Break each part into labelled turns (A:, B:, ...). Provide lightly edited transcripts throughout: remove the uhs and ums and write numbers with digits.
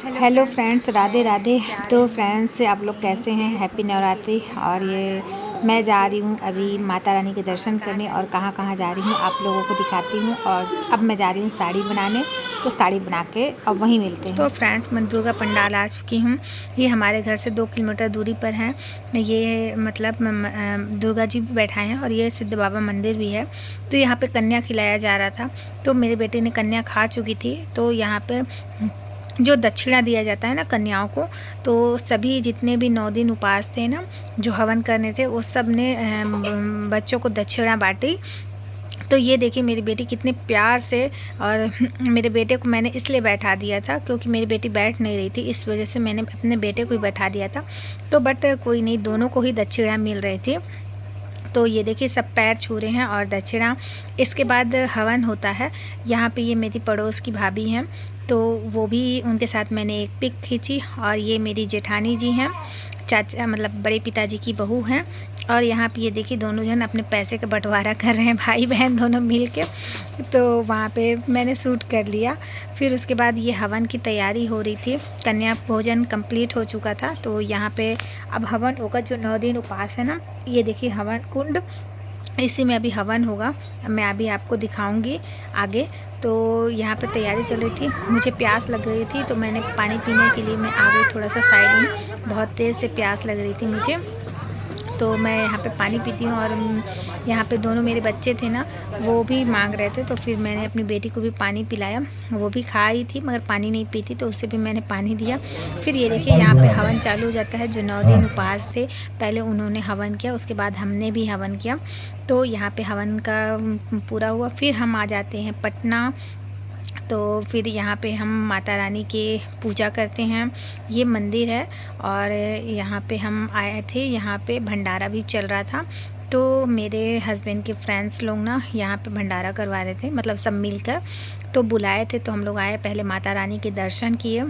A: Hello friends, Radhe Radhe. तो friends, आप लोग कैसे हैं? हैप्पी नवरात्रि। और ये मैं जा रही हूँ अभी माता रानी के दर्शन करने, और कहाँ कहाँ जा रही हूँ आप लोगों को दिखाती हूँ। और अब मैं जा रही हूँ साड़ी बनाने, तो साड़ी बना के अब वहीं मिलते हैं। तो फ्रेंड्स, मैं दुर्गा पंडाल आ चुकी हूँ। ये हमारे घर से 2 किलोमीटर दूरी पर है। ये मतलब दुर्गा जी भी बैठाए हैं, और ये सिद्ध बाबा मंदिर भी है। तो यहाँ पे कन्या खिलाया जा रहा था, तो मेरे बेटे ने कन्या खा चुकी थी। तो यहाँ पे जो दक्षिणा दिया जाता है ना कन्याओं को, तो सभी जितने भी 9 दिन उपास थे ना, जो हवन करने थे, वो सब ने बच्चों को दक्षिणा बांटी। तो ये देखिए मेरी बेटी कितने प्यार से, और मेरे बेटे को मैंने इसलिए बैठा दिया था क्योंकि मेरी बेटी बैठ नहीं रही थी, इस वजह से मैंने अपने बेटे को ही बैठा दिया था। तो बट कोई नहीं, दोनों को ही दक्षिणा मिल रही थी। तो ये देखिए सब पैर छू रहे हैं और दक्षिणा। इसके बाद हवन होता है। यहाँ पे ये मेरी पड़ोस की भाभी हैं, तो वो भी, उनके साथ मैंने एक पिक खींची। और ये मेरी जेठानी जी हैं, चाचा मतलब बड़े पिताजी की बहू हैं। और यहाँ पे ये देखिए दोनों जन अपने पैसे का बंटवारा कर रहे हैं, भाई बहन दोनों मिल के। तो वहाँ पे मैंने शूट कर लिया। फिर उसके बाद ये हवन की तैयारी हो रही थी। कन्या भोजन कंप्लीट हो चुका था। तो यहाँ पे अब हवन होगा, जो 9 दिन उपास है ना, ये देखिए हवन कुंड, इसी में अभी हवन होगा। मैं अभी आपको दिखाऊंगी आगे। तो यहाँ पे तैयारी चल रही थी। मुझे प्यास लग रही थी, तो मैंने पानी पीने के लिए मैं आ गई थोड़ा सा साइड में। बहुत तेज़ से प्यास लग रही थी मुझे, तो मैं यहाँ पे पानी पीती हूँ। और यहाँ पे दोनों मेरे बच्चे थे ना, वो भी मांग रहे थे, तो फिर मैंने अपनी बेटी को भी पानी पिलाया। वो भी खा ही थी मगर पानी नहीं पीती, तो उसे भी मैंने पानी दिया। फिर ये देखिए यहाँ पे हवन चालू हो जाता है। जो 9 दिन उपास थे, पहले उन्होंने हवन किया, उसके बाद हमने भी हवन किया। तो यहाँ पे हवन का पूरा हुआ। फिर हम आ जाते हैं पटना। तो फिर यहाँ पे हम माता रानी की पूजा करते हैं। ये मंदिर है, और यहाँ पे हम आए थे। यहाँ पे भंडारा भी चल रहा था, तो मेरे हस्बैंड के फ्रेंड्स लोग ना यहाँ पे भंडारा करवा रहे थे, मतलब सब मिलकर। तो बुलाए थे, तो हम लोग आए, पहले माता रानी के दर्शन किए।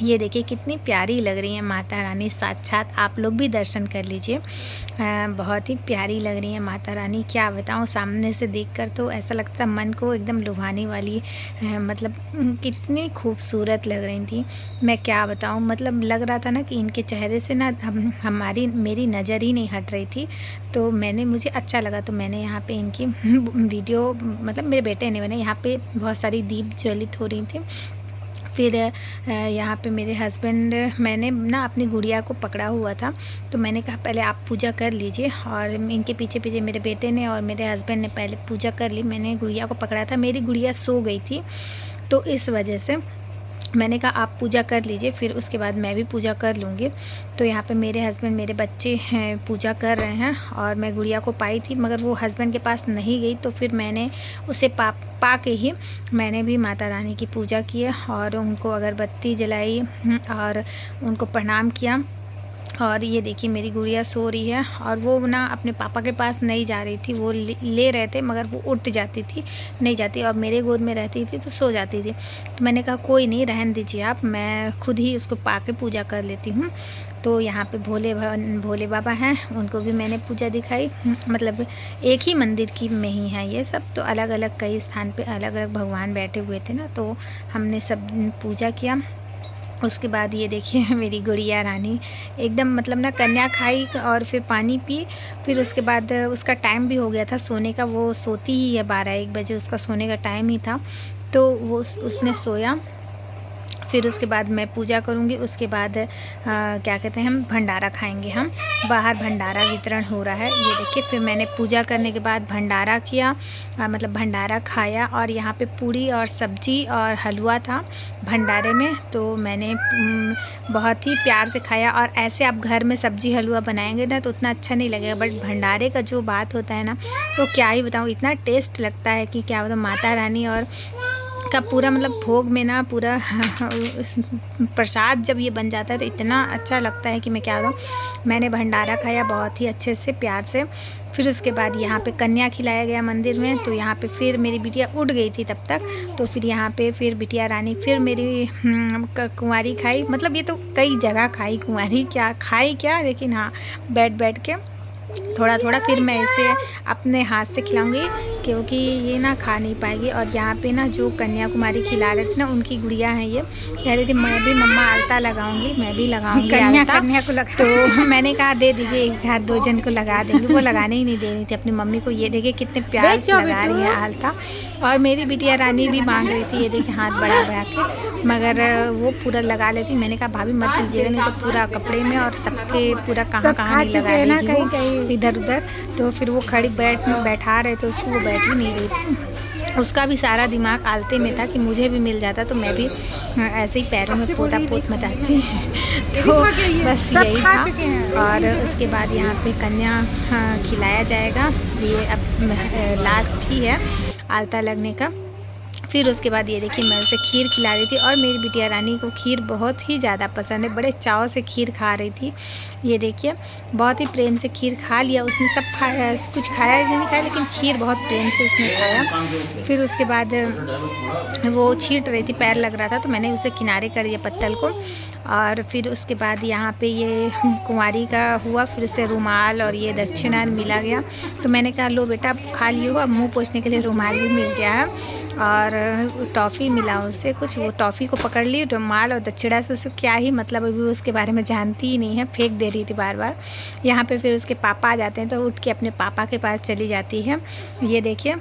A: ये देखिए कितनी प्यारी लग रही है माता रानी, साक्षात आप लोग भी दर्शन कर लीजिए। बहुत ही प्यारी लग रही है माता रानी, क्या बताऊँ। सामने से देखकर तो ऐसा लगता है मन को एकदम लुभाने वाली, मतलब कितनी खूबसूरत लग रही थी। मैं क्या बताऊँ, मतलब लग रहा था ना कि इनके चेहरे से ना मेरी नज़र ही नहीं हट रही थी। तो मुझे अच्छा लगा, तो मैंने यहाँ पे इनकी वीडियो, मतलब मेरे बेटे ने, मैंने यहाँ पे बहुत सारी दीप ज्वलित हो रही थी। फिर यहाँ पे मेरे हस्बैंड, मैंने ना अपनी गुड़िया को पकड़ा हुआ था, तो मैंने कहा पहले आप पूजा कर लीजिए। और इनके पीछे पीछे मेरे बेटे ने और मेरे हस्बैंड ने पहले पूजा कर ली। मैंने गुड़िया को पकड़ा था, मेरी गुड़िया सो गई थी, तो इस वजह से मैंने कहा आप पूजा कर लीजिए, फिर उसके बाद मैं भी पूजा कर लूँगी। तो यहाँ पे मेरे हस्बैंड, मेरे बच्चे हैं, पूजा कर रहे हैं। और मैं गुड़िया को पाई थी, मगर वो हस्बैंड के पास नहीं गई, तो फिर मैंने उसे पा के ही मैंने भी माता रानी की पूजा की, और उनको अगरबत्ती जलाई और उनको प्रणाम किया। और ये देखिए मेरी गुड़िया सो रही है, और वो ना अपने पापा के पास नहीं जा रही थी। वो ले रहे थे, मगर वो उठ जाती थी, नहीं जाती, और मेरे गोद में रहती थी तो सो जाती थी। तो मैंने कहा कोई नहीं, रहने दीजिए आप, मैं खुद ही उसको पाके पूजा कर लेती हूँ। तो यहाँ पे भोले बाबा हैं, उनको भी मैंने पूजा दिखाई। मतलब एक ही मंदिर की में ही है ये सब, तो अलग अलग कई स्थान पे अलग अलग भगवान बैठे हुए थे ना, तो हमने सब पूजा किया। उसके बाद ये देखिए मेरी गुड़िया रानी एकदम, मतलब ना कन्या खाई और फिर पानी पी। फिर उसके बाद उसका टाइम भी हो गया था सोने का, वो सोती ही है 12-1 बजे, उसका सोने का टाइम ही था, तो वो उसने सोया। फिर उसके बाद मैं पूजा करूँगी। उसके बाद क्या कहते हैं, हम भंडारा खाएंगे। हम बाहर भंडारा वितरण हो रहा है, ये देखिए। फिर मैंने पूजा करने के बाद भंडारा किया, मतलब भंडारा खाया। और यहाँ पे पूड़ी और सब्जी और हलवा था भंडारे में, तो मैंने बहुत ही प्यार से खाया। और ऐसे आप घर में सब्जी हलवा बनाएंगे ना तो उतना अच्छा नहीं लगेगा, बट भंडारे का जो बात होता है ना, तो क्या ही बताऊँ, इतना टेस्ट लगता है कि क्या बताऊँ। माता रानी और का पूरा, मतलब भोग में ना पूरा प्रसाद जब ये बन जाता है तो इतना अच्छा लगता है कि मैं क्या बताऊँ। मैंने भंडारा खाया बहुत ही अच्छे से, प्यार से। फिर उसके बाद यहाँ पे कन्या खिलाया गया मंदिर में। तो यहाँ पे फिर मेरी बिटिया उठ गई थी तब तक, तो फिर यहाँ पे फिर बिटिया रानी, फिर मेरी कुंवारी खाई। मतलब ये तो कई जगह खाई कुंवारी, क्या खाई क्या, लेकिन हाँ बैठ बैठ के थोड़ा थोड़ा। फिर मैं इसे अपने हाथ से खिलाऊँगी। क्योंकि ये ना खा नहीं पाएगी। और यहाँ पे ना जो कन्याकुमारी खिला रहे थे ना, उनकी गुड़िया हैं ये, कह रही थी मैं भी मम्मा आलता लगाऊंगी, मैं भी लगाऊंगी आलता। कन्या को लगा तो मैंने कहा दे दीजिए, एक हाथ 2 जन को लगा देंगे। वो लगाने ही नहीं दे रही थी अपनी मम्मी को। ये देखिए कितने प्यार से लगा रही है आलता। और मेरी बिटिया रानी भी मांग रही थी, ये देखिए हाथ बढ़ा बढ़ा के, मगर वो पूरा लगा लेती। मैंने कहा भाभी मत दीजिएगा, नहीं तो पूरा कपड़े में और सबके पूरा कहाँ नहीं लगा देगी कहीं कहीं इधर उधर। तो फिर वो खड़ी बैठा रहे थे उसको, वो बैठ ही नहीं रही थी। उसका भी सारा दिमाग आलते में था कि मुझे भी मिल जाता तो मैं भी ऐसे ही पैरों में पोता पोत मचाती। तो बस यही था। और उसके बाद यहाँ पे कन्या खिलाया जाएगा, ये अब लास्ट ही है आलता लगने का। फिर उसके बाद ये देखिए मैं उसे खीर खिला रही थी, और मेरी बिटिया रानी को खीर बहुत ही ज़्यादा पसंद है, बड़े चाव से खीर खा रही थी। ये देखिए बहुत ही प्रेम से खीर खा लिया उसने, सब खाया, कुछ खाया नहीं खाया, लेकिन खीर बहुत प्रेम से उसने खाया। फिर उसके बाद वो छींट रही थी, पैर लग रहा था, तो मैंने उसे किनारे कर दिया पत्तल को। और फिर उसके बाद यहाँ पे ये कुंवारी का हुआ, फिर उसे रुमाल और ये दक्षिणा मिला गया। तो मैंने कहा लो बेटा खा लियो, अब मुँह पोंछने के लिए रुमाल भी मिल गया है, और टॉफ़ी मिला उसे कुछ, वो टॉफ़ी को पकड़ ली। रुमाल और दक्षिणा से उसे क्या ही मतलब, अभी उसके बारे में जानती ही नहीं है, फेंक दे रही थी बार बार। यहाँ पे फिर उसके पापा आ जाते हैं, तो उठ के अपने पापा के पास चली जाती है। ये देखिए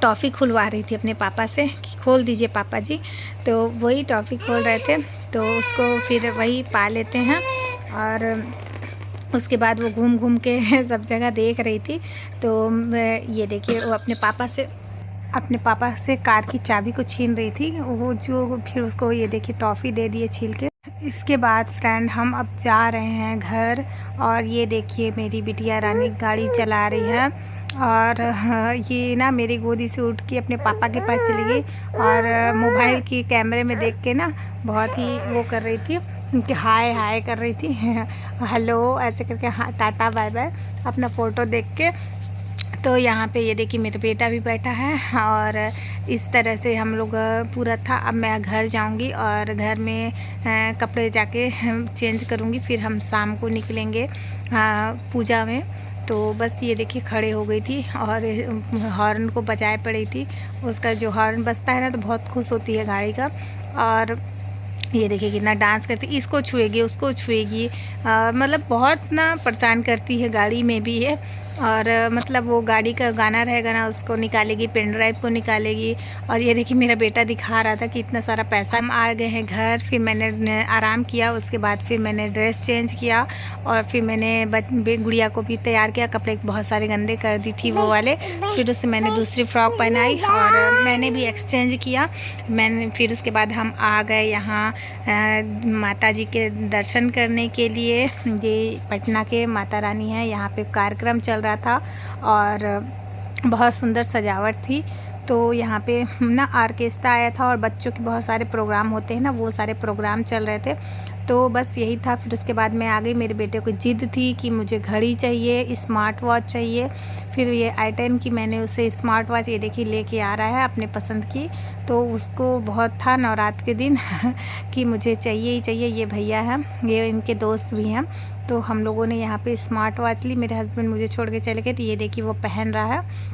A: टॉफ़ी खुलवा रही थी अपने पापा से कि खोल दीजिए पापा जी, तो वही टॉफ़ी खोल रहे थे, तो उसको फिर वही पा लेते हैं। और उसके बाद वो घूम घूम के सब जगह देख रही थी। तो ये देखिए वो अपने पापा से कार की चाबी को छीन रही थी, वो जो फिर उसको ये देखिए टॉफ़ी दे दिए छील के। इसके बाद फ्रेंड हम अब जा रहे हैं घर, और ये देखिए मेरी बिटिया रानी गाड़ी चला रही है, और ये ना मेरी गोदी से उठ के अपने पापा के पास चली गई, और मोबाइल की कैमरे में देख के ना बहुत ही वो कर रही थी, उनके हाय हाय कर रही थी हेलो ऐसे करके, हाँ टाटा बाय बाय अपना फ़ोटो देख के। तो यहाँ पे ये देखिए मेरा बेटा भी बैठा है, और इस तरह से हम लोग पूरा था। अब मैं घर जाऊँगी और घर में कपड़े जाके चेंज करूँगी, फिर हम शाम को निकलेंगे पूजा में। तो बस ये देखिए खड़े हो गई थी, और हॉर्न को बजाए पड़ी थी। उसका जो हॉर्न बजता है ना, तो बहुत खुश होती है गाड़ी का। और ये देखिए कितना डांस करती, इसको छुएगी उसको छुएगी, मतलब बहुत ना परेशान करती है गाड़ी में भी है। और मतलब वो गाड़ी का गाना रहेगा ना, उसको निकालेगी, पेन ड्राइव को निकालेगी। और ये देखिए मेरा बेटा दिखा रहा था कि इतना सारा पैसा। हम आ गए हैं घर, फिर मैंने आराम किया, उसके बाद फिर मैंने ड्रेस चेंज किया, और फिर मैंने गुड़िया को भी तैयार किया। कपड़े बहुत सारे गंदे कर दी थी वो वाले, फिर उससे मैंने दूसरी फ्रॉक पहनाई, और मैंने भी एक्सचेंज किया। फिर उसके बाद हम आ गए यहाँ माता जी के दर्शन करने के लिए। ये पटना के माता रानी है, यहाँ पे कार्यक्रम चल रहा था, और बहुत सुंदर सजावट थी। तो यहाँ पे ना ऑर्केस्ट्रा आया था, और बच्चों के बहुत सारे प्रोग्राम होते हैं ना, वो सारे प्रोग्राम चल रहे थे। तो बस यही था। फिर उसके बाद मैं आ गई। मेरे बेटे को जिद थी कि मुझे घड़ी चाहिए, स्मार्ट वॉच चाहिए। फिर ये i10 की मैंने उसे स्मार्ट वॉच ये देखिए लेके आ रहा है अपने पसंद की। तो उसको बहुत था नवरात्र के दिन कि मुझे चाहिए ही चाहिए। ये भैया हैं, ये इनके दोस्त भी हैं, तो हम लोगों ने यहाँ पे स्मार्ट वॉच ली। मेरे हस्बैंड मुझे छोड़ के चले गए, तो ये देखिए वो पहन रहा है।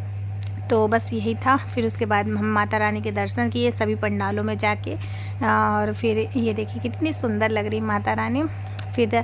A: तो बस यही था। फिर उसके बाद हम माता रानी के दर्शन किए सभी पंडालों में जाके, और फिर ये देखिए कितनी सुंदर लग रही माता रानी। फिर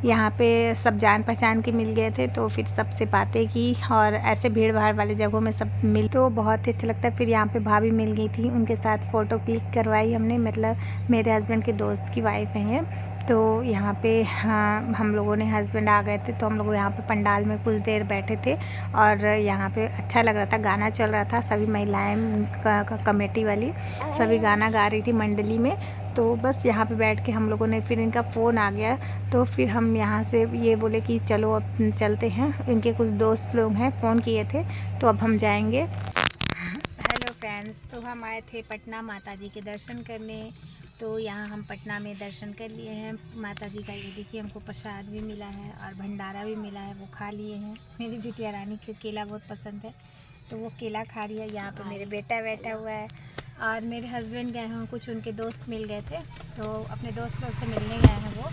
A: यहाँ पे सब जान पहचान के मिल गए थे, तो फिर सबसे बातें की, और ऐसे भीड़ भाड़ वाले जगहों में सब मिल, तो बहुत ही अच्छा लगता है। फिर यहाँ पे भाभी मिल गई थी, उनके साथ फ़ोटो क्लिक करवाई हमने, मतलब मेरे हस्बैंड के दोस्त की वाइफ हैं ये। तो यहाँ पे हाँ, हम लोगों ने हस्बैंड आ गए थे, तो हम लोग यहाँ पे पंडाल में कुछ देर बैठे थे, और यहाँ पे अच्छा लग रहा था, गाना चल रहा था। सभी महिलाएं कमेटी वाली सभी गाना गा रही थी मंडली में। तो बस यहाँ पे बैठ के हम लोगों ने, फिर इनका फ़ोन आ गया, तो फिर हम यहाँ से ये बोले कि चलो अब चलते हैं। इनके कुछ दोस्त लोग हैं, फ़ोन किए थे, तो अब हम जाएंगे। हेलो फ्रेंड्स, तो हम आए थे पटना माता जी के दर्शन करने। तो यहाँ हम पटना में दर्शन कर लिए हैं माता जी का। ये देखिए हमको प्रसाद भी मिला है और भंडारा भी मिला है, वो खा लिए हैं। मेरी बिटिया रानी को केला बहुत पसंद है, तो वो केला खा रही है। यहाँ पे मेरे बेटा बैठा हुआ है, और मेरे हस्बैंड गए हैं, कुछ उनके दोस्त मिल गए थे, तो अपने दोस्त लोग से मिलने गए हैं वो।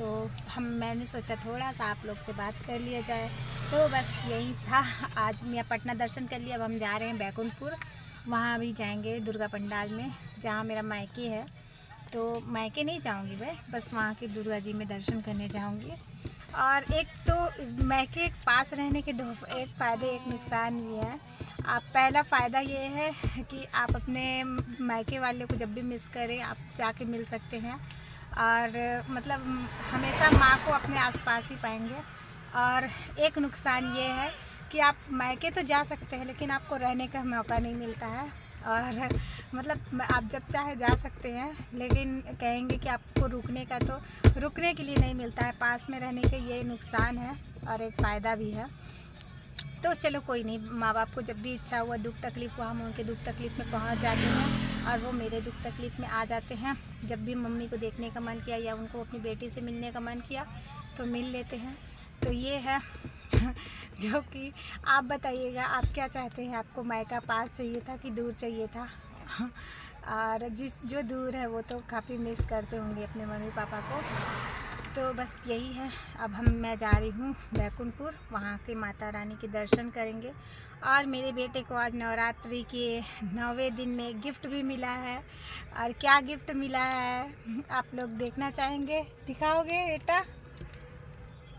A: तो मैंने सोचा थोड़ा सा आप लोग से बात कर लिया जाए। तो बस यही था, आज मैं पटना दर्शन कर लिया। अब हम जा रहे हैं बैकुंठपुर, वहाँ भी जाएंगे दुर्गा पंडाल में जहाँ मेरा मायके है। तो मायके नहीं जाऊँगी मैं, बस वहाँ की दुर्गा जी में दर्शन करने जाऊँगी। और एक तो मायके के पास रहने के दो एक फ़ायदे एक नुकसान भी है। आप पहला फ़ायदा ये है कि आप अपने मायके वाले को जब भी मिस करें आप जाके मिल सकते हैं, और मतलब हमेशा माँ को अपने आसपास ही पाएंगे। और एक नुकसान ये है कि आप मायके तो जा सकते हैं लेकिन आपको रहने का मौका नहीं मिलता है। और मतलब आप जब चाहे जा सकते हैं, लेकिन कहेंगे कि आपको रुकने का तो रुकने के लिए नहीं मिलता है। पास में रहने के ये नुकसान है और एक फ़ायदा भी है। तो चलो कोई नहीं, माँ बाप को जब भी इच्छा हुआ, दुख तकलीफ़ हुआ, हम उनके दुख तकलीफ़ में पहुँच जाते हैं और वो मेरे दुख तकलीफ़ में आ जाते हैं। जब भी मम्मी को देखने का मन किया या उनको अपनी बेटी से मिलने का मन किया तो मिल लेते हैं। तो ये है जो कि आप बताइएगा, आप क्या चाहते हैं? आपको मायका पास चाहिए था कि दूर चाहिए था? और जो दूर है वो तो काफ़ी मिस करते होंगे अपने मम्मी पापा को। तो बस यही है। अब मैं जा रही हूँ बैकुंठपुर, वहाँ के माता रानी के दर्शन करेंगे। और मेरे बेटे को आज नवरात्रि के 9वें दिन में गिफ्ट भी मिला है। और क्या गिफ्ट मिला है आप लोग देखना चाहेंगे? दिखाओगे बेटा?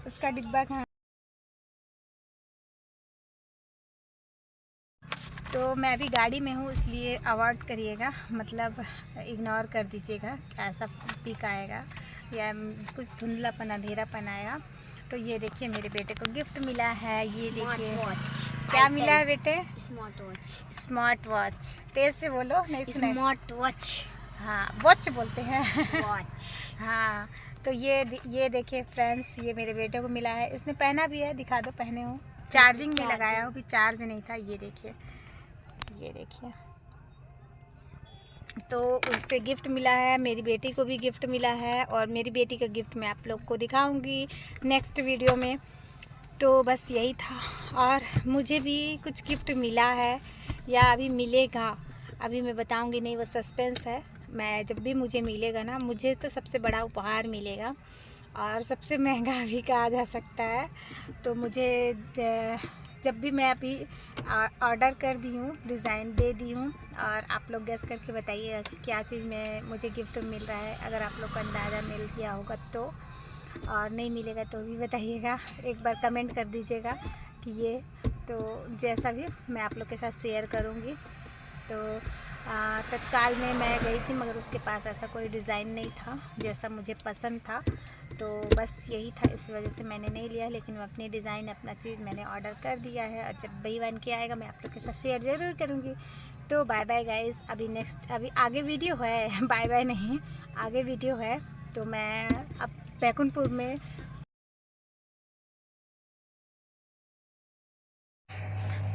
A: उसका डिब्बा कहाँ? तो मैं अभी गाड़ी में हूँ, इसलिए अवॉइड करिएगा, मतलब इग्नोर कर दीजिएगा। ऐसा पिक आएगा या कुछ धुंधलापन अंधेरापन आएगा। तो ये देखिए मेरे बेटे को गिफ्ट मिला है। ये देखिए क्या मिला है बेटे?
B: Smart watch.
A: Smart watch. तेज से बोलो, नहीं सुना।
B: Smart watch.
A: हाँ, वॉच बोलते हैं।
B: वॉच।
A: हाँ, तो ये देखिए फ्रेंड्स, ये मेरे बेटे को मिला है। इसने पहना भी है, दिखा दो पहने हो। चार्जिंग में लगाया हो, भी चार्ज नहीं था। ये देखिए, ये देखिए। तो उससे गिफ्ट मिला है, मेरी बेटी को भी गिफ्ट मिला है। और मेरी बेटी का गिफ्ट मैं आप लोग को दिखाऊंगी नेक्स्ट वीडियो में। तो बस यही था। और मुझे भी कुछ गिफ्ट मिला है या अभी मिलेगा, अभी मैं बताऊंगी नहीं, वो सस्पेंस है। मैं जब भी मुझे मिलेगा ना, मुझे तो सबसे बड़ा उपहार मिलेगा और सबसे महंगा भी कहा जा सकता है। तो मुझे जब भी मैं अभी ऑर्डर कर दी हूँ, डिज़ाइन दे दी हूँ, और आप लोग गेस करके बताइएगा कि क्या चीज़ में मुझे गिफ्ट मिल रहा है। अगर आप लोग को अंदाज़ा मिल गया होगा तो, और नहीं मिलेगा तो भी बताइएगा, एक बार कमेंट कर दीजिएगा कि ये। तो जैसा भी मैं आप लोग के साथ शेयर करूँगी। तो तत्काल में मैं गई थी, मगर उसके पास ऐसा कोई डिज़ाइन नहीं था जैसा मुझे पसंद था। तो बस यही था, इस वजह से मैंने नहीं लिया। लेकिन मैं अपनी डिज़ाइन, अपना चीज़ मैंने ऑर्डर कर दिया है, और जब वही बन के आएगा मैं आप लोग के साथ शेयर ज़रूर करूँगी। तो बाय बाय गाइस। अभी आगे वीडियो है। बाय बाय नहीं, आगे वीडियो है। तो मैं अब बैकुंठपुर में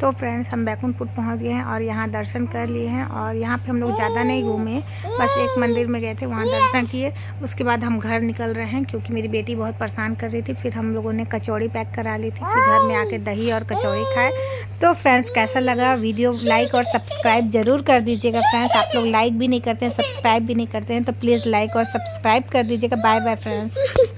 A: तो फ्रेंड्स हम बैकुंठपुर पहुंच गए हैं और यहाँ दर्शन कर लिए हैं। और यहाँ पे हम लोग ज़्यादा नहीं घूमे, बस एक मंदिर में गए थे, वहाँ दर्शन किए। उसके बाद हम घर निकल रहे हैं क्योंकि मेरी बेटी बहुत परेशान कर रही थी। फिर हम लोगों ने कचौड़ी पैक करा ली थी, फिर घर में आके दही और कचौड़ी खाए। तो फ्रेंड्स कैसा लगा वीडियो? लाइक और सब्सक्राइब ज़रूर कर दीजिएगा फ्रेंड्स। आप लोग लाइक भी नहीं करते हैं, सब्सक्राइब भी नहीं करते हैं, तो प्लीज़ लाइक और सब्सक्राइब कर दीजिएगा। Bye bye friends.